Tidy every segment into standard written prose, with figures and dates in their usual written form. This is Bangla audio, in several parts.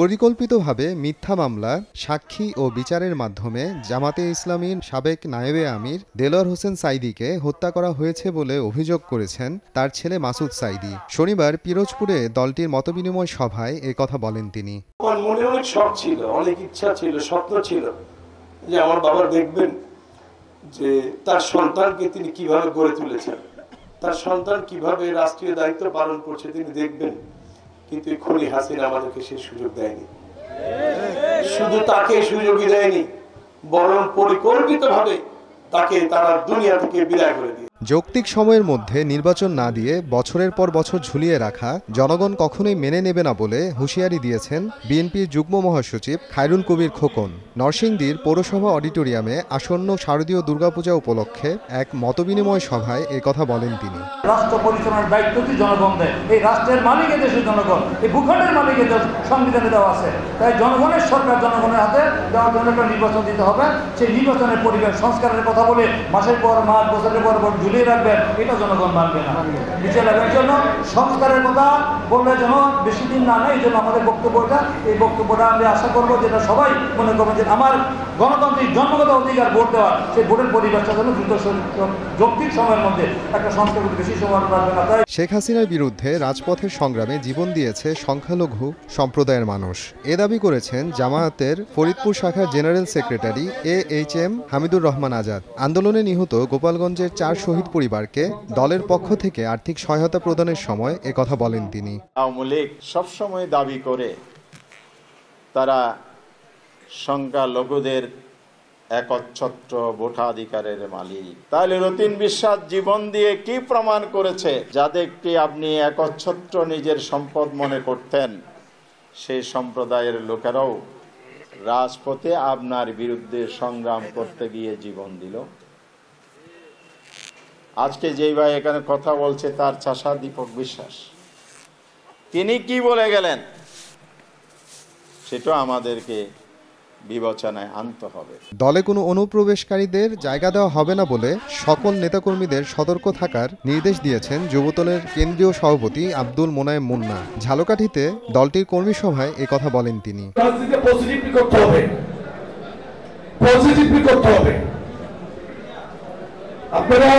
পরিকল্পিতভাবে মিথ্যা মামলা, সাক্ষী ও বিচারের মাধ্যমে জামাতে ইসলামীর সাবেক নায়েবে আমির দেলোয়ার হোসেন সাঈদীকে হত্যা করা হয়েছে বলে অভিযোগ করেছেন তার ছেলে মাসুদ সাঈদী। শনিবার পিরোজপুরে দলটির মতবিনিময় সভায় কথা বলেন তিনি। আমার মনে অনেক শখ ছিল, অনেক ইচ্ছা ছিল, স্বপ্ন ছিল যে আমার বাবা দেখবেন যে তার সন্তানকে তিনি কিভাবে গড়ে তুলেছেন, তার সন্তান কিভাবে রাষ্ট্রীয় দায়িত্ব পালন করছে তিনি দেখবেন। কিন্তু খুনি হাসিনা আমাদেরকে সেই সুযোগ দেয়নি। শুধু তাকে সুযোগই দেয়নি, বরং পরিকল্পিতভাবে তাকে তারা দুনিয়া থেকে বিদায় করে দিয়ে যৌক্তিক সময়ের মধ্যে নির্বাচন না দিয়ে বছরের পর বছর ঝুলিয়ে রাখা জনগণ কখনোই মেনে নেবে না বলে হুঁশিয়ারি দিয়েছেন বিএনপির যুগ্ম মহাসচিব খায়রুল কবির খোকন। নরসিংদীর পৌরসভা অডিটোরিয়ামে আসন্ন শারদীয় দুর্গাপূজা উপলক্ষে এক মতবিনিময় সভায় কথা বলেন তিনি। রাষ্ট্র পরিচালনার দায়িত্ব কি জনগণদের? এই রাষ্ট্রের মালিক দেশের জনগণ, এই ভূখণ্ডের মালিক সংবিধানে দেওয়া আছে। তাই জনগণের সরকার জনগণের হাতে দেওয়ার জন্য একটা নির্বাচন দিতে হবে। সেই নির্বাচনের পরিবেশ সংস্কারের কথা বলে মাসের পর মাস, বছরের পর বছর ঝুলিয়ে রাখবেন, এটা জনগণ মানবে না। বিচার লাভের জন্য সংস্কারের কথা বললে যেন বেশি দিন না নেয়, এই জন্য আমাদের বক্তব্যটা, এই বক্তব্যটা আমি আশা করবো যেটা সবাই মনে করবেন যে আমার গণতান্ত্রিক জন্মগত অধিকার ভোট দেওয়া, সেই ভোটের পরিবেশটা যেন দ্রুত যৌক্তিক সময়ের মধ্যে একটা সংস্কার করতে বেশি সময় লাগবে না। তাই শেখ হাসিনার বিরুদ্ধে রাজপথের সংগ্রামে জীবন দিয়েছে সংখ্যালঘু সম্প্রদায়ের মানুষ। এ দাবি করেছেন জামায়াতের ফরিদপুর শাখার general secretary AHM Hamidur Rahman Azad. আন্দোলনে নিহত গোপালগঞ্জের 4 শহীদ পরিবারকে দলের পক্ষ থেকে আর্থিক সহায়তা প্রদানের সময় কথা বলেন তিনি। আওয়ামী লীগ সবসময় দাবি করে তারা সংখ্যালঘুদের একচ্ছত্র ভোটাধিকারের মালিক। তাহলে রতিন বিশ্বাস জীবন দিয়ে কি প্রমাণ করেছে? যাদেরকে আপনি একচ্ছত্র নিজের সম্পদ মনে করতেন, সেই সম্প্রদায়ের লোকেরাও রাজপথে আপনার বিরুদ্ধে সংগ্রাম করতে গিয়ে জীবন দিল। আজকে যেই ভাই এখানে কথা বলছে তার চাচা দীপক বিশ্বাস, তিনি কি বলে গেলেন সেটা আমাদেরকে বিবেচনায় আনতে হবে। দলে কোনো অনুপ্রবেশকারীদের জায়গা দেওয়া হবে না বলে সকল নেতাকর্মীদের সতর্ক থাকার নির্দেশ দিয়েছেন যুবদলের কেন্দ্রীয় সভাপতি আব্দুল মোনায়েম মুন্না। ঝালকাঠিতে দলটির কর্মী সভায় কথা বলেন তিনি। আপনারা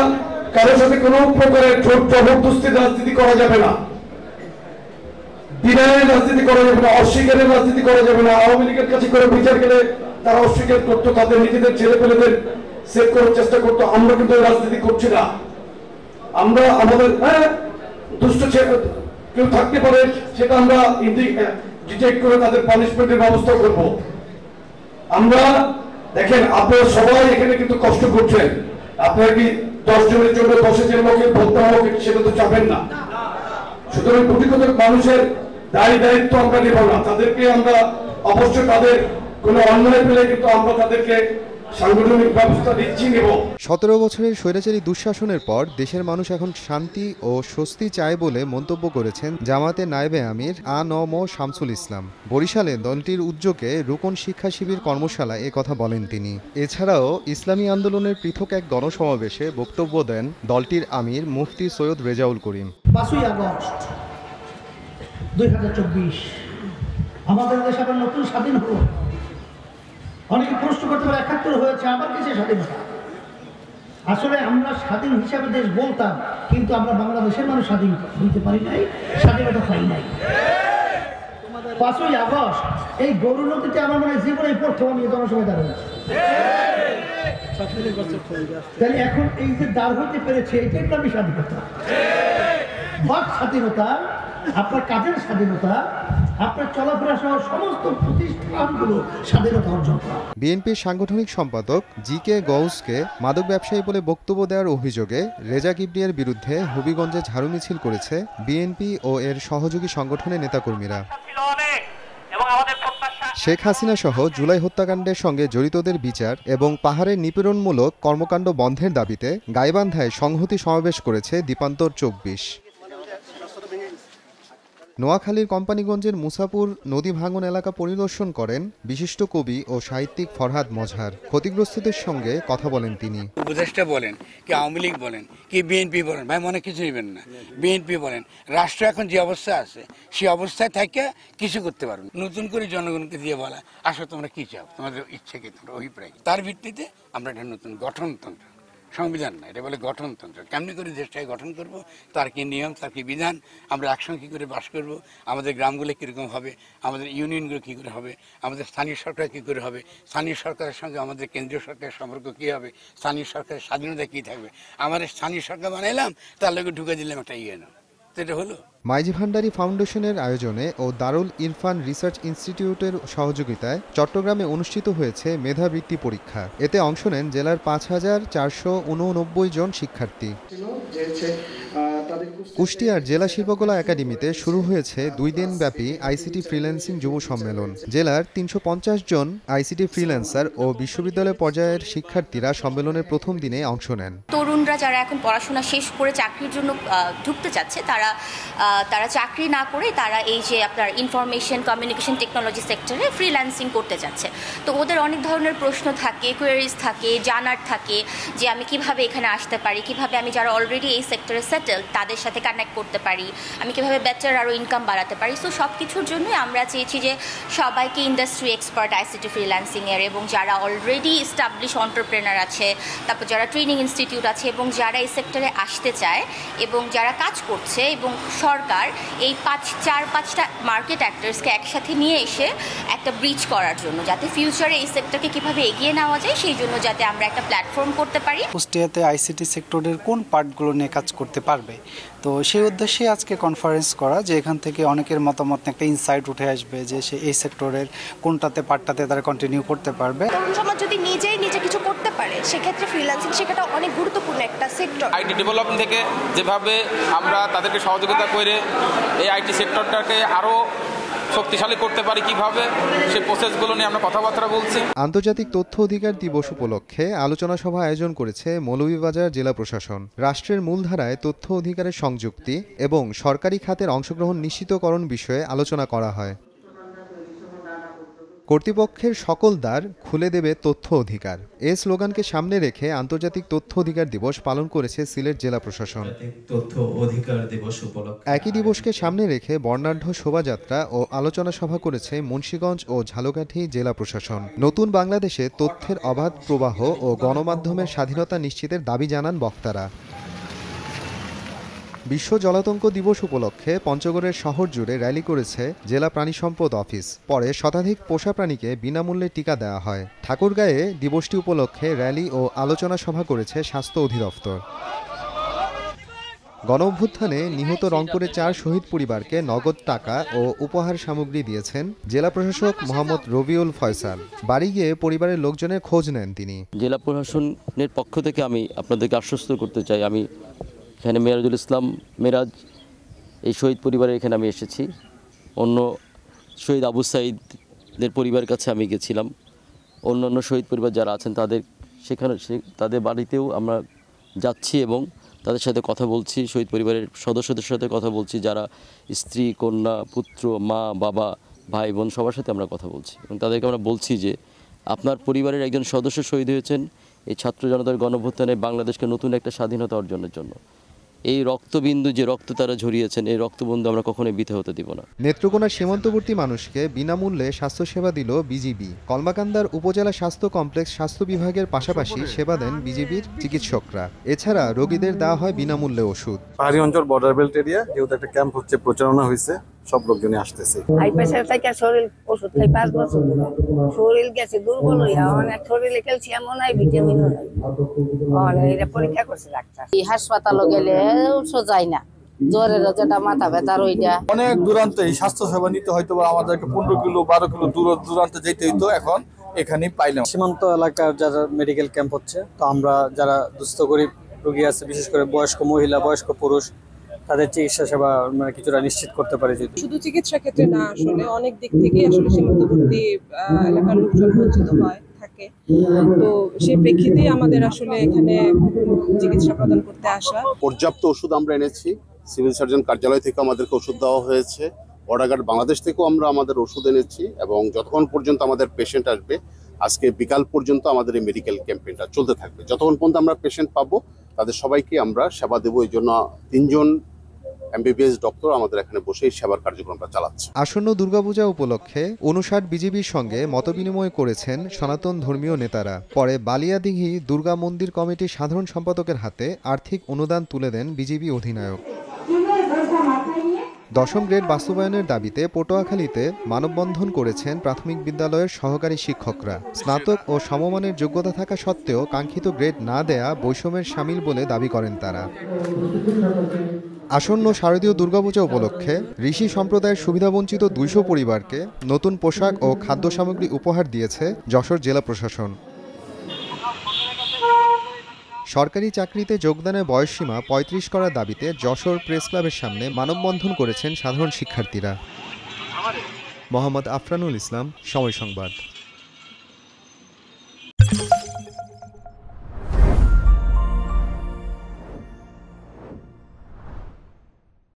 কারোর সাথে কোনো প্রকারের জবরদস্তি রাজনীতি করা যাবে না, বিনয়ের রাজনীতি করা যাবে না, অস্বীকারের রাজনীতি করা যাবে না। আওয়ামী লীগের কাছে করে বিচার গেলে তারা অস্বীকার করতো, তাদের নিজেদের ছেলেপেলেদের সেভ করার চেষ্টা করতো। আমরা কিন্তু রাজনীতি করছি না। আমরা আমাদের দুষ্ট কেউ থাকতে পারে, সেটা আমরা ডিটেক্ট করে তাদের পানিশমেন্টের ব্যবস্থা করব। আমরা দেখেন, আপনারা সবাই এখানে কিন্তু কষ্ট করছেন। আপনারা কি 10 জনের জন্য 10 জন লোকের ভোট হবে সেটা তো চাবেন না। সুতরাং কোটি কোটি মানুষের দায়িত্ব আমরা নেব না। তাদেরকে আমরা অবশ্যই তাদের কোনো অন্যায় পেলে কিন্তু আমরা তাদেরকে সাংগঠনিক ব্যবস্থা দিচ্ছি নেব। 17 বছরের স্বৈরাচারী দুঃশাসনের পর দেশের মানুষ এখন শান্তি ও স্বস্তি চায় বলে মন্তব্য করেছেন জামাতের নায়েবে আমির আ.ন.ম শামসুল ইসলাম। বরিশালে দলটির উদ্যোগে রুকন শিক্ষা শিবির কর্মশালায় কথা বলেন তিনি। এছাড়াও ইসলামী আন্দোলনের পৃথক এক গণসমাবেশে বক্তব্য দেন দলটির আমির মুফতি সৈয়দ রেজাউল করিম। 5 আগস্ট 2024 আমাদের দেশ আবার নতুন স্বাধীন হলো। অনেকে প্রশ্ন করতে পারে 71 হয়েছে, আবার কিসে স্বাধীনতা? আসলে আমরা স্বাধীন হিসাবে দেশ বলতাম, কিন্তু আমরা বাংলাদেশের মানুষ স্বাধীন হইতে পারি নাই, স্বাধীনতা পাই নাই। 5 আগস্ট এই গরু নদীতে আমার মনে হয় জীবনে প্রথম আমি জনসভায় দাঁড়িয়েছি। তাহলে এখন এই যে দাঁড় হইতে পেরেছে, এইটাই তো আমি স্বাধীনতা। বাক স্বাধীনতা, আপনার কাজের স্বাধীনতা, আপনার চলাফেরা সহ সমস্ত প্রতিষ্ঠানগুলো স্বাধীনতা অর্জন করা। বিএনপির সাংগঠনিক সম্পাদক জি.কে. গউসকে মাদক ব্যবসায়ী বলে বক্তব্য দেওয়ার অভিযোগে রেজা কিবরিয়ার বিরুদ্ধে হবিগঞ্জে ঝাড়ু মিছিল করেছে বিএনপি ও এর সহযোগী সংগঠনের নেতাকর্মীরা। শেখ হাসিনা সহ জুলাই হত্যাকাণ্ডের সঙ্গে জড়িতদের বিচার এবং পাহাড়ের নিপীড়নমূলক কর্মকাণ্ড বন্ধের দাবিতে গাইবান্ধায় সংহতি সমাবেশ করেছে দীপান্তর 24। নোয়াখালীর কোম্পানিগঞ্জের মুসাপুর নদী ভাঙন এলাকা পরিদর্শন করেন বিশিষ্ট কবি ও সাহিত্যিক ফরহাদ মজহার। ক্ষতিগ্রস্তদের সঙ্গে কথা বলেন তিনি। উপদেষ্টা বলেন, কি আওয়ামী লীগ বলেন, কি বিএনপি বলেন, ভাই মনে কিছু নেবেন না, বিএনপি বলেন, রাষ্ট্র এখন যে অবস্থা আছে সেই অবস্থায় থেকে কিছু করতে পারবেন। নতুন করে জনগণকে দিয়ে বলা, আসলে তোমরা কি চাও, তোমাদের ইচ্ছে কি, তোমরা অভিপ্রায়, তার ভিত্তিতে আমরা একটা নতুন গঠনতন্ত্র, সংবিধান না এটা বলে গঠনতন্ত্র, কেমনি করে দেশটাকে গঠন করব, তার কি নিয়ম, তার কি বিধান, আমরা একসঙ্গে কী করে বাস করব, আমাদের গ্রামগুলো কীরকম হবে, আমাদের ইউনিয়নগুলো কী করে হবে, আমাদের স্থানীয় সরকার কী করে হবে, স্থানীয় সরকারের সঙ্গে আমাদের কেন্দ্রীয় সরকারের সম্পর্ক কী হবে, স্থানীয় সরকারের স্বাধীনতা কী থাকবে, আমাদের স্থানীয় সরকার বানাইলাম, তার লোকে ঢুকে দিলাম একটা না, তো এটা হলো। মাইজ ভান্ডারী ফাউন্ডেশনের আয়োজনে ও দারুল ইরফান রিসার্চ ইনস্টিটিউটের সহযোগিতায় চট্টগ্রামে অনুষ্ঠিত হয়েছে মেধাবৃত্তি পরীক্ষা। এতে অংশ নেন জেলার ৫,৪৮৯ জন শিক্ষার্থী। কুষ্টিয়ার জেলা শিল্পকলা একাডেমিতে শুরু হয়েছে 2 দিনব্যাপী আইসিটি ফ্রিল্যান্সিং যুব সম্মেলন। জেলার 350 জন আইসিটি ফ্রিল্যান্সার ও বিশ্ববিদ্যালয় পর্যায়ের শিক্ষার্থীরা সম্মেলনের প্রথম দিনে অংশ নেন। তরুণরা যারা এখন পড়াশোনা শেষ করে চাকরির জন্য ঢুকতে চাচ্ছে, তারা চাকরি না করে তারা এই যে আপনার ইনফরমেশন কমিউনিকেশন টেকনোলজি সেক্টরে ফ্রিল্যান্সিং করতে যাচ্ছে। তো ওদের অনেক ধরনের প্রশ্ন থাকে, কোয়েরিজ থাকে, জানার থাকে যে আমি কিভাবে এখানে আসতে পারি, কিভাবে আমি যারা অলরেডি এই সেক্টরে সেটেল তাদের সাথে কানেক্ট করতে পারি, আমি কিভাবে বেটার আরও ইনকাম বাড়াতে পারি। সো সব কিছুর জন্যই আমরা চেয়েছি যে সবাইকে ইন্ডাস্ট্রি এক্সপার্ট আইসিটি ফ্রিল্যান্সিংয়ের এবং যারা অলরেডি এস্টাবলিশ অন্টারপ্রেনার আছে, তারপর যারা ট্রেনিং ইনস্টিটিউট আছে এবং যারা এই সেক্টরে আসতে চায় এবং যারা কাজ করছে, এবং সরকার এই 4-5টা মার্কেট অ্যাক্টরসকে একসাথে নিয়ে এসে একটা ব্রিজ করার জন্য, যাতে ফিউচারে এই সেক্টরকে কিভাবে এগিয়ে নেওয়া যায় সেই জন্য যাতে আমরা একটা প্ল্যাটফর্ম করতে পারি। কুষ্টিয়াতে আইসিটি সেক্টরের কোন পার্টগুলো নিয়ে কাজ করতে পারবে, তো সেই উদ্দেশ্যে আজকে কনফারেন্স করা, যে এখান থেকে অনেকের মতামত একটা ইনসাইট উঠে আসবে যে সে এই সেক্টরের কোনটাতে পার্টটাতে তারা কন্টিনিউ করতে পারবে। তরুণ সমাজ যদি নিজে কিছু করতে পারে সেক্ষেত্রে ফ্রিল্যান্সিং শেখাটা অনেক গুরুত্বপূর্ণ একটা সেক্টর। আইটি ডেভেলপমেন্ট থেকে যেভাবে আমরা তাদেরকে সহযোগিতা করে এই আইটি সেক্টরটাকে আরও শক্তিশালী করতে পারি, কিভাবে সেই প্রসেসগুলো নিয়ে আমরা কথাবার্তা বলছি। আন্তর্জাতিক তথ্য অধিকার দিবস উপলক্ষে আলোচনা সভা আয়োজন করেছে মৌলভীবাজার জেলা প্রশাসন। রাষ্ট্রের মূলধারায় তথ্য অধিকারের সংযুক্তি এবং সরকারি খাতের অংশগ্রহণ নিশ্চিতকরণ বিষয়ে আলোচনা করা হয়। কর্তৃপক্ষের সকল দ্বার খুলে দেবে তথ্য অধিকার, এই স্লোগানকে সামনে রেখে আন্তর্জাতিক তথ্য অধিকার দিবস পালন করেছে সিলেট জেলা প্রশাসন। একই দিবসকে সামনে রেখে বর্ণাঢ্য শোভাযাত্রা ও আলোচনা সভা করেছে মুন্সিগঞ্জ ও ঝালকাঠি জেলা প্রশাসন। নতুন বাংলাদেশে তথ্যের অবাধ প্রবাহ ও গণমাধ্যমের স্বাধীনতা নিশ্চিতের দাবি জানান বক্তারা। বিশ্ব জলাতঙ্ক দিবস উপলক্ষে পঞ্চগড়ের শহর জুড়ে র্যালি করেছে জেলা প্রাণী সম্পদ অফিস। পরে শতাধিক পোষা প্রাণীকে বিনামূল্যে টিকা দেওয়া হয়। ঠাকুরগাঁয়ে দিবসটি উপলক্ষে র্যালি ও আলোচনা সভা করেছে স্বাস্থ্য অধিদপ্তর। গণঅভ্যুত্থানে নিহত রংপুরের 4 শহীদ পরিবারকে নগদ টাকা ও উপহার সামগ্রী দিয়েছেন জেলা প্রশাসক মোহাম্মদ রবিউল ফয়সাল। বাড়ি গিয়ে পরিবারের লোকজনের খোঁজ নেন তিনি। জেলা প্রশাসনের পক্ষ থেকে আমি আপনাদেরকে আশ্বস্ত করতে চাই, আমি এখানে মেরাজুল ইসলাম মেরাজ এই শহীদ পরিবারের এখানে আমি এসেছি। অন্য শহীদ আবু সাঈদের পরিবারের কাছে আমি গেছিলাম, অন্য শহীদ পরিবার যারা আছেন তাদের বাড়িতেও আমরা যাচ্ছি এবং তাদের সাথে কথা বলছি, শহীদ পরিবারের সদস্যদের সাথে কথা বলছি, যারা স্ত্রী, কন্যা, পুত্র, মা, বাবা, ভাই, বোন সবার সাথে আমরা কথা বলছি এবং তাদেরকে আমরা বলছি যে আপনার পরিবারের একজন সদস্য শহীদ হয়েছেন এই ছাত্র জনতার গণঅভ্যুত্থানে বাংলাদেশকে নতুন একটা স্বাধীনতা অর্জনের জন্য। এই রক্তবিন্দু যে রক্ত তারা ঝরিয়েছেন, এই রক্তবিন্দু আমরা কখনোই বৃথা হতে দিব না। নেত্রকোনার সীমান্তবর্তী মানুষকে বিনামূল্যে স্বাস্থ্যসেবা দিল বিজিবি। কলমাকান্দার উপজেলা স্বাস্থ্য কমপ্লেক্স স্বাস্থ্য বিভাগের পাশাপাশি সেবা দেন বিজিবির চিকিৎসকরা। এছাড়া রোগীদের দেওয়া হয় বিনামূল্যে ওষুধ। পাহাড়ি অঞ্চল বর্ডার বেল্ট এরিয়া, যেহেতু একটা ক্যাম্প হচ্ছে, প্রচারণা হয়েছে, সব লোকজনই আসতেছে। হাই প্রেসার থেকে শরীর ওষুধ খাই 5 বছর ধরে, শরীর গেছে দুর্বল হইয়া, অনেক শরীরে ক্যালসিয়ামও নাই, ভিটামিনও নাই। এটা পরীক্ষা করছে ডাক্তার। হাসপাতালে গেলে ওষুধ যায় না, জ্বরের যেটা মাথা ব্যথার ওইটা। অনেক দূরান্তে এই স্বাস্থ্য সেবা নিতে হয়তো আমাদেরকে 15 কিলো 12 কিলো দূরান্তে যেতে হইতো, এখন এখানেই পাইলাম। সীমান্ত এলাকার যারা মেডিকেল ক্যাম্প হচ্ছে, তো আমরা যারা দুস্থ গরিব রোগী আছে, বিশেষ করে বয়স্ক মহিলা, বয়স্ক পুরুষ, তাদের চিকিৎসা সেবা মানে কিছুটা নিশ্চিত করতে পারে। শুধু চিকিৎসা ক্ষেত্রে না, আসলে অনেক দিক থেকে আসলে সীমান্তবর্তী এলাকার লোকজন বঞ্চিত থাকে। তো সেই প্রেক্ষিতে আমাদের আসলে এখানে চিকিৎসা প্রদান করতে আসা। পর্যাপ্ত ওষুধ আমরা এনেছি, সিভিল সার্জন কার্যালয় থেকে আমাদেরকে ওষুধ দেওয়া হয়েছে। বর্ডার গার্ড বাংলাদেশ থেকেও আমরা আমাদের ওষুধ এনেছি এবং যতক্ষণ পর্যন্ত আমাদের পেশেন্ট আসবে, আজকে বিকাল পর্যন্ত আমাদের এই মেডিকেল ক্যাম্পেইনটা চলতে থাকবে। যতক্ষণ পর্যন্ত আমরা পেশেন্ট পাবো তাদের সবাইকে আমরা সেবা দেবো। এই জন্য 3 জন MBBS ডক্টর আমাদের এখানে বসেই সেবার কার্যক্রমটা চালাচ্ছে। আসন্ন দুর্গাপূজা উপলক্ষে 59 বিজিবির সঙ্গে মতবিনিময় করেছেন সনাতন ধর্মীয় নেতারা। পরে বালিয়াদিঘি দুর্গা মন্দির কমিটির সাধারণ সম্পাদকের হাতে আর্থিক অনুদান তুলে দেন বিজিবি অধিনায়ক। 10ম গ্রেড বাস্তবায়নের দাবিতে পটুয়াখালীতে মানববন্ধন করেছেন প্রাথমিক বিদ্যালয়ের সহকারী শিক্ষকরা। স্নাতক ও সমমানের যোগ্যতা থাকা সত্ত্বেও কাঙ্ক্ষিত গ্রেড না দেয়া বৈষম্যের শামিল বলে দাবি করেন তারা। আসন্ন শারদীয় দুর্গাপূজা উপলক্ষে ঋষি সম্প্রদায়ের সুবিধাবঞ্চিত 200 পরিবারকে নতুন পোশাক ও খাদ্য সামগ্রী উপহার দিয়েছে যশোর জেলা প্রশাসন। সরকারি চাকরিতে যোগদানের বয়সসীমা 35 করার দাবিতে যশোর প্রেস ক্লাবের সামনে মানববন্ধন করেছেন সাধারণ শিক্ষার্থীরা। মোহাম্মদ আফরানুল ইসলাম, সময় সংবাদ।